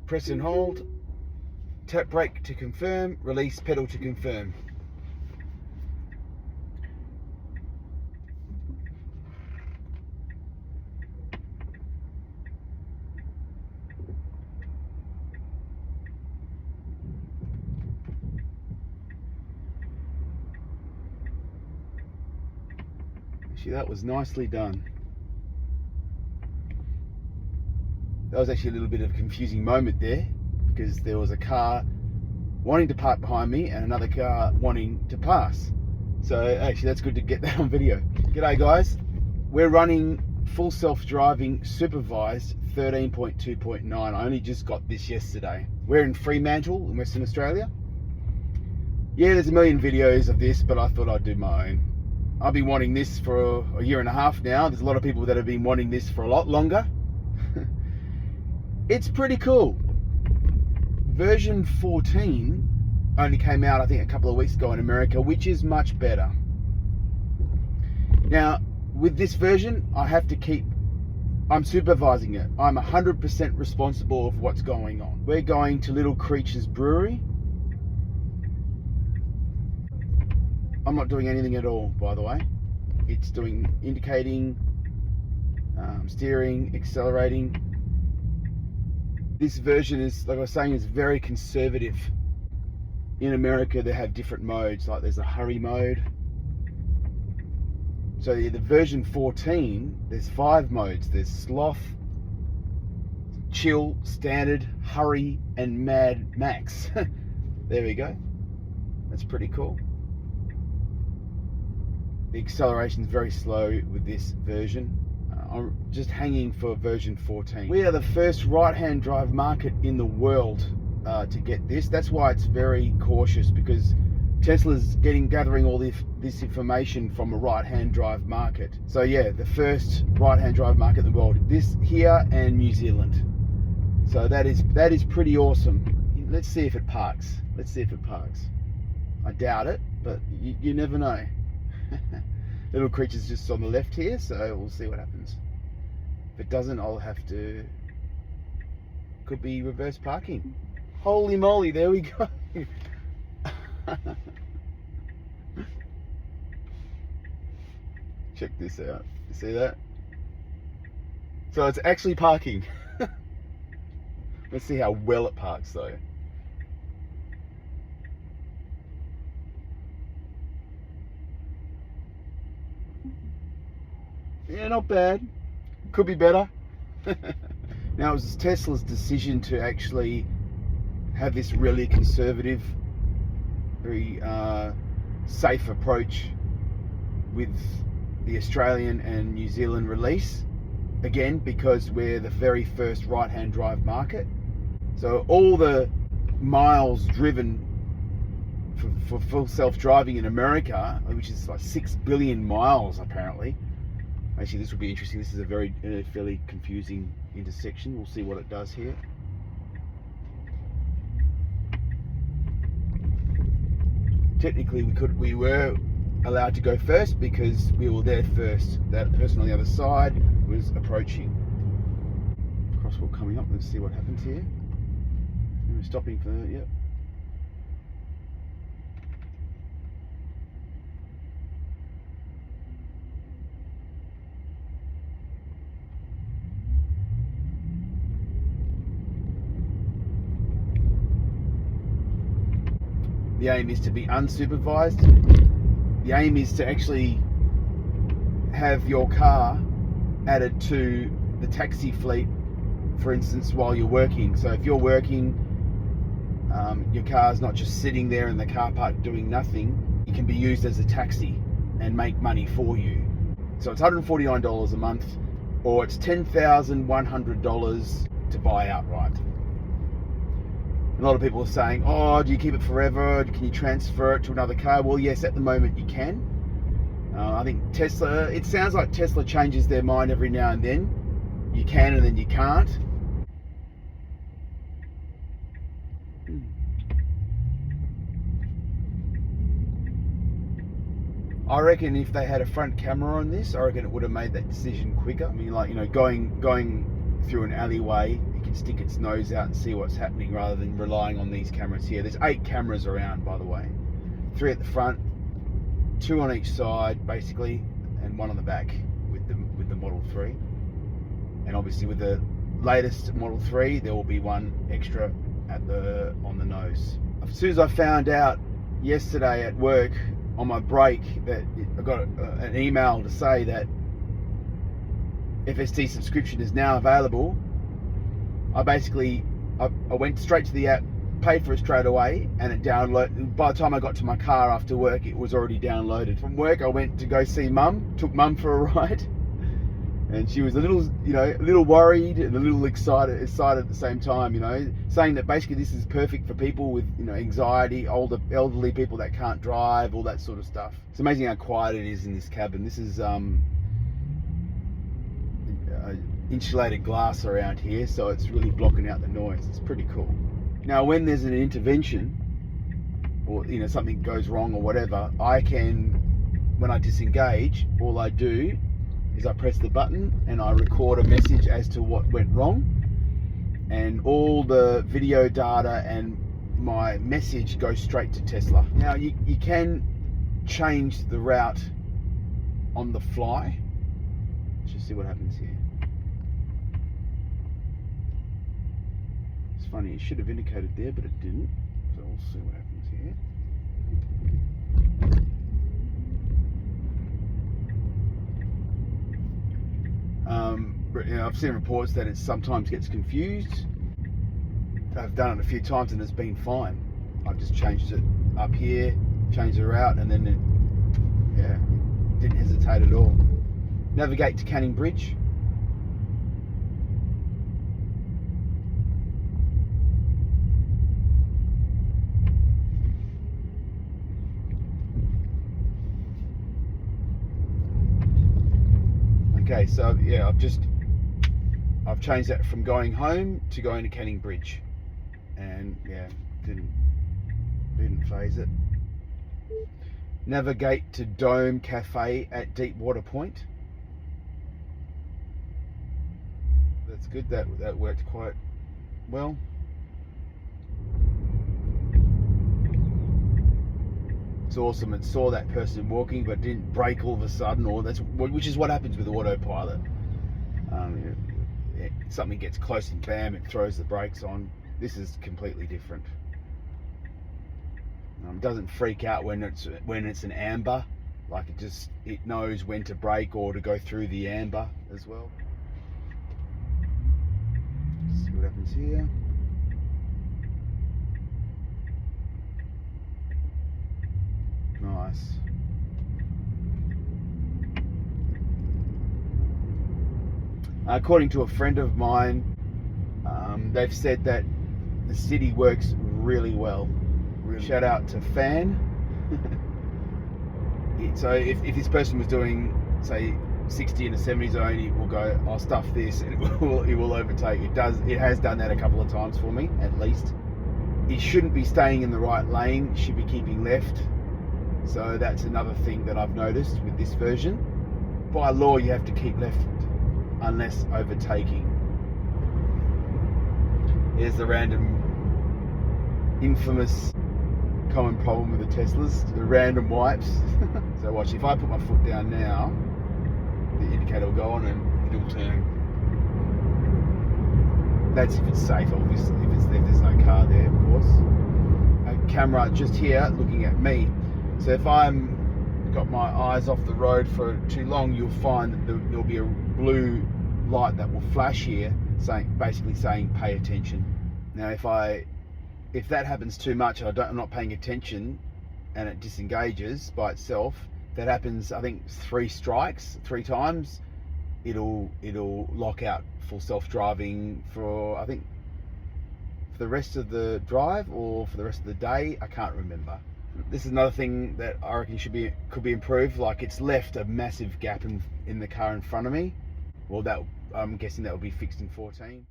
press and hold, tap brake to confirm, release pedal to confirm. Actually, that was nicely done. That was actually a little bit of a confusing moment there, because there was a car wanting to park behind me and another car wanting to pass. So actually that's good to get that on video. G'day guys, we're running full self-driving supervised 13.2.9. I only just got this yesterday. We're in Fremantle in Western Australia. Yeah, there's a million videos of this, but I thought I'd do my own. I've been wanting this for a year and a half now. There's a lot of people that have been wanting this for a lot longer. It's pretty cool. Version 14 only came out, I think, a couple of weeks ago in America, which is much better. Now, with this version, I'm supervising it. I'm 100% responsible of what's going on. We're going to Little Creatures Brewery. I'm not doing anything at all, by the way. It's doing indicating, steering, accelerating. This version is, like I was saying, is very conservative. In America, they have different modes, like there's a hurry mode. So the version 14, there's 5 modes. There's sloth, chill, standard, hurry, and mad max. There we go. That's pretty cool. The acceleration is very slow with this version. I'm just hanging for version 14. We are the first right-hand drive market in the world to get this. That's why it's very cautious, because Tesla's gathering all this information from a right-hand drive market. So yeah, the first right-hand drive market in the world. This here and New Zealand. So that is pretty awesome. Let's see if it parks. Let's see if it parks. I doubt it, but you never know. Little Creature's just on the left here, so we'll see what happens. If it doesn't, I'll have to... Could be reverse parking. Holy moly, there we go. Check this out. You see that? So it's actually parking. Let's see how well it parks though. Yeah, not bad. Could be better. Now, it was Tesla's decision to actually have this really conservative, very safe approach with the Australian and New Zealand release. Again, because we're the very first right-hand drive market. So all the miles driven for full self-driving in America, which is like 6 billion miles apparently. Actually, this will be interesting. This is a very fairly confusing intersection. We'll see what it does here. Technically, we were allowed to go first because we were there first. That person on the other side was approaching. Crosswalk coming up. Let's see what happens here. We're stopping for yep. The aim is to be unsupervised. The aim is to actually have your car added to the taxi fleet, for instance, while you're working. So if you're working, your car's not just sitting there in the car park doing nothing. It can be used as a taxi and make money for you. So it's $149 a month, or it's $10,100 to buy outright. A lot of people are saying, oh, do you keep it forever? Can you transfer it to another car? Well, yes, at the moment you can. I think Tesla, it sounds like Tesla changes their mind every now and then. You can and then you can't. I reckon if they had a front camera on this, I reckon it would have made that decision quicker. I mean, like, you know, going through an alleyway, you can stick its nose out and see what's happening rather than relying on these cameras here. There's 8 cameras around, by the way. 3 at the front, 2 on each side, basically, and 1 on the back with the Model 3. And obviously with the latest Model 3, there will be 1 extra on the nose. As soon as I found out yesterday at work on my break that I got an email to say that FSD subscription is now available, I went straight to the app, paid for it straight away, and it downloaded. By the time I got to my car after work, it was already downloaded. From work, I went to go see Mum, took Mum for a ride, and she was a little worried and a little excited at the same time, saying that basically this is perfect for people with, anxiety, elderly people that can't drive, all that sort of stuff. It's amazing how quiet it is in this cabin. This is insulated glass around here, so it's really blocking out the noise. It's pretty cool. Now, when there's an intervention or something goes wrong or whatever, I can, when I disengage, all I do is I press the button and I record a message as to what went wrong, and all the video data and my message goes straight to Tesla. Now you can change the route on the fly. Let's just see what happens here. It's funny, it should have indicated there, but it didn't. So we'll see what happens here. I've seen reports that it sometimes gets confused. I've done it a few times and it's been fine. I've just changed it up here, changed the route, and then it didn't hesitate at all. Navigate to Canning Bridge. Okay, so yeah, I've changed that from going home to going to Canning Bridge, and yeah, didn't phase it. Navigate to Dome Cafe at Deepwater Point. That's good. That worked quite well. It's awesome. It saw that person walking but didn't brake all of a sudden, which is what happens with autopilot. Something gets close and bam, it throws the brakes on. This is completely different. It doesn't freak out when it's an amber, like it knows when to brake or to go through the amber as well. Let's see what happens here. Nice. According to a friend of mine, they've said that the city works really well. Shout out to Fan. So if this person was doing, say, 60 in a 70 zone, it will go, I'll stuff this, and it will overtake. It has done that a couple of times for me, at least. It shouldn't be staying in the right lane. It should be keeping left. So that's another thing that I've noticed with this version. By law, you have to keep left unless overtaking. Here's the random, infamous common problem with the Teslas, the random wipes. So watch, if I put my foot down now, the indicator will go on and it'll turn. That's if it's safe, obviously. If there's no car there, of course. A camera just here looking at me. So if I'm got my eyes off the road for too long, you'll find that there'll be a blue light that will flash here, basically saying pay attention. Now if that happens too much, I'm not paying attention, and it disengages by itself, that happens, I think 3 times, it'll lock out full self-driving for, I think, for the rest of the drive or for the rest of the day. I can't remember. This is another thing that I reckon could be improved. Like, it's left a massive gap in the car in front of me. Well, I'm guessing that will be fixed in 14.